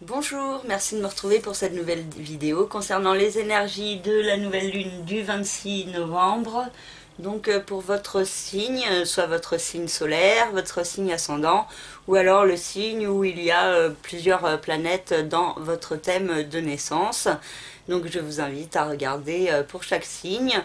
Bonjour, merci de me retrouver pour cette nouvelle vidéo concernant les énergies de la nouvelle lune du 26 novembre. Donc pour votre signe, soit votre signe solaire, votre signe ascendant, ou alors le signe où il y a plusieurs planètes dans votre thème de naissance. Donc je vous invite à regarder pour chaque signe.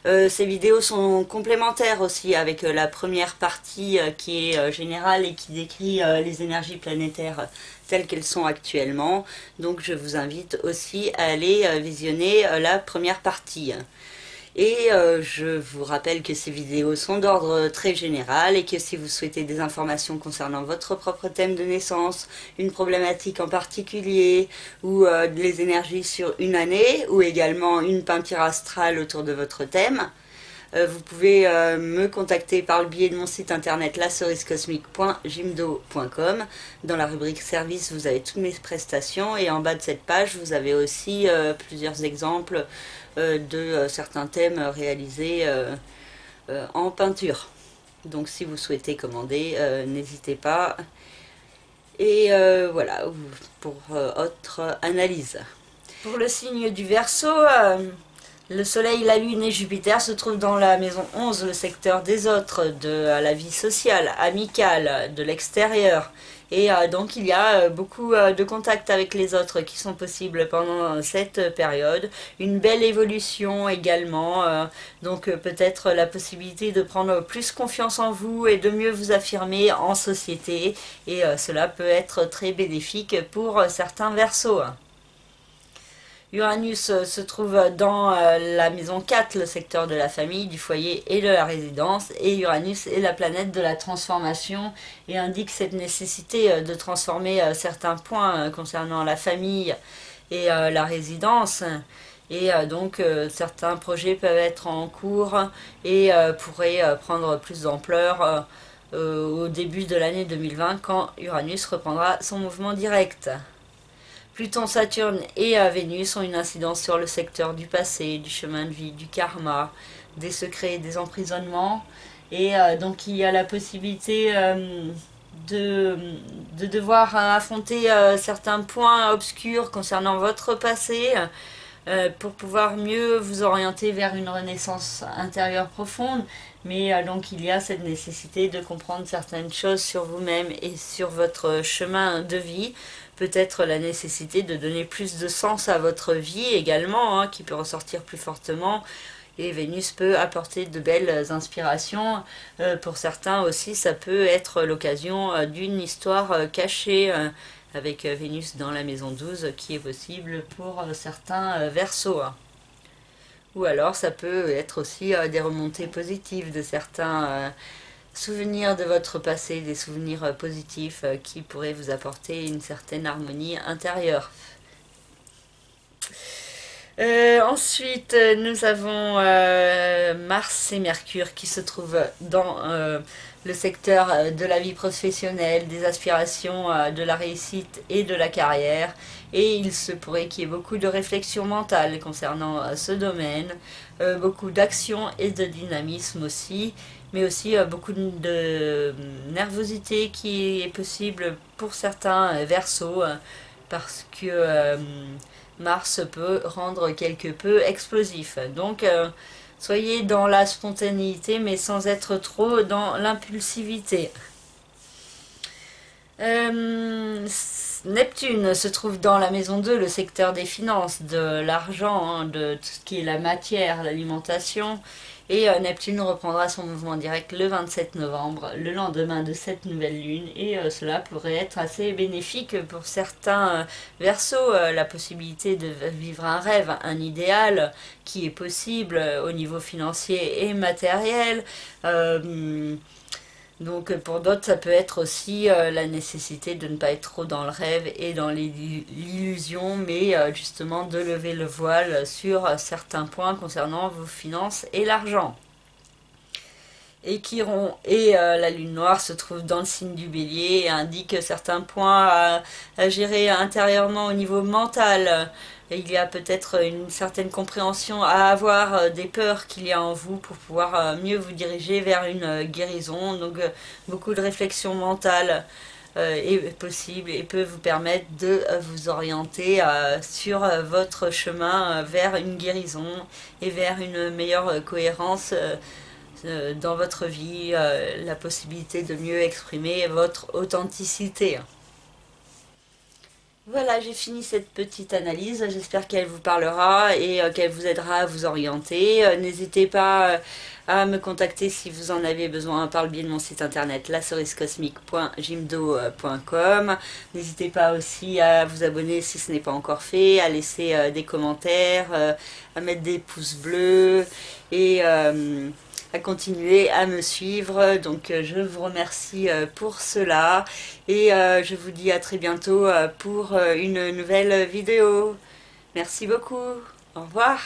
Ces vidéos sont complémentaires aussi avec la première partie qui est générale et qui décrit les énergies planétaires telles qu'elles sont actuellement. Donc je vous invite aussi à aller visionner la première partie. Et je vous rappelle que ces vidéos sont d'ordre très général et que si vous souhaitez des informations concernant votre propre thème de naissance, une problématique en particulier ou les énergies sur une année ou également une peinture astrale autour de votre thème, vous pouvez me contacter par le biais de mon site internet lacerisecosmique.jimdo.com. Dans la rubrique service, vous avez toutes mes prestations et en bas de cette page, vous avez aussi plusieurs exemples de certains thèmes réalisés en peinture. Donc si vous souhaitez commander, n'hésitez pas. Et voilà, pour autre analyse. Pour le signe du Verseau, le Soleil, la Lune et Jupiter se trouvent dans la maison 11, le secteur des autres, de la vie sociale, amicale, de l'extérieur. Et donc il y a beaucoup de contacts avec les autres qui sont possibles pendant cette période. Une belle évolution également, donc peut-être la possibilité de prendre plus confiance en vous et de mieux vous affirmer en société. Et cela peut être très bénéfique pour certains Verseaux. Uranus se trouve dans la maison 4, le secteur de la famille, du foyer et de la résidence. Et Uranus est la planète de la transformation et indique cette nécessité de transformer certains points concernant la famille et la résidence. Et donc certains projets peuvent être en cours et pourraient prendre plus d'ampleur au début de l'année 2020 quand Uranus reprendra son mouvement direct. Pluton, Saturne et Vénus ont une incidence sur le secteur du passé, du chemin de vie, du karma, des secrets, des emprisonnements. Et donc il y a la possibilité de devoir affronter certains points obscurs concernant votre passé pour pouvoir mieux vous orienter vers une renaissance intérieure profonde. Mais donc il y a cette nécessité de comprendre certaines choses sur vous-même et sur votre chemin de vie. Peut-être la nécessité de donner plus de sens à votre vie également, qui peut ressortir plus fortement. Et Vénus peut apporter de belles inspirations. Pour certains aussi, ça peut être l'occasion d'une histoire cachée avec Vénus dans la maison 12 qui est possible pour certains Verseaux. Ou alors ça peut être aussi des remontées positives de certains souvenirs de votre passé, des souvenirs positifs qui pourraient vous apporter une certaine harmonie intérieure. Ensuite, nous avons Mars et Mercure qui se trouvent dans le secteur de la vie professionnelle, des aspirations, de la réussite et de la carrière. Et il se pourrait qu'il y ait beaucoup de réflexion mentale concernant ce domaine, beaucoup d'action et de dynamisme aussi, mais aussi beaucoup de nervosité qui est possible pour certains Verseaux, parce que Mars peut rendre quelque peu explosif. Donc soyez dans la spontanéité mais sans être trop dans l'impulsivité. Neptune se trouve dans la maison 2, le secteur des finances, de l'argent, de tout ce qui est la matière, l'alimentation. Et Neptune reprendra son mouvement direct le 27 novembre, le lendemain de cette nouvelle lune. Et cela pourrait être assez bénéfique pour certains Verseaux. La possibilité de vivre un rêve, un idéal qui est possible au niveau financier et matériel. Donc pour d'autres, ça peut être aussi la nécessité de ne pas être trop dans le rêve et dans l'illusion, mais justement de lever le voile sur certains points concernant vos finances et l'argent. Et Chiron et la lune noire se trouvent dans le signe du Bélier et indiquent certains points à gérer intérieurement au niveau mental. Il y a peut-être une certaine compréhension à avoir des peurs qu'il y a en vous pour pouvoir mieux vous diriger vers une guérison. Donc beaucoup de réflexion mentale est possible et peut vous permettre de vous orienter sur votre chemin vers une guérison et vers une meilleure cohérence dans votre vie, la possibilité de mieux exprimer votre authenticité. Voilà, j'ai fini cette petite analyse, j'espère qu'elle vous parlera et qu'elle vous aidera à vous orienter. N'hésitez pas à me contacter si vous en avez besoin par le biais de mon site internet lacerisecosmique.jimdo.com. N'hésitez pas aussi à vous abonner si ce n'est pas encore fait, à laisser des commentaires, à mettre des pouces bleus et à continuer à me suivre. Donc je vous remercie pour cela et je vous dis à très bientôt pour une nouvelle vidéo. Merci beaucoup. Au revoir.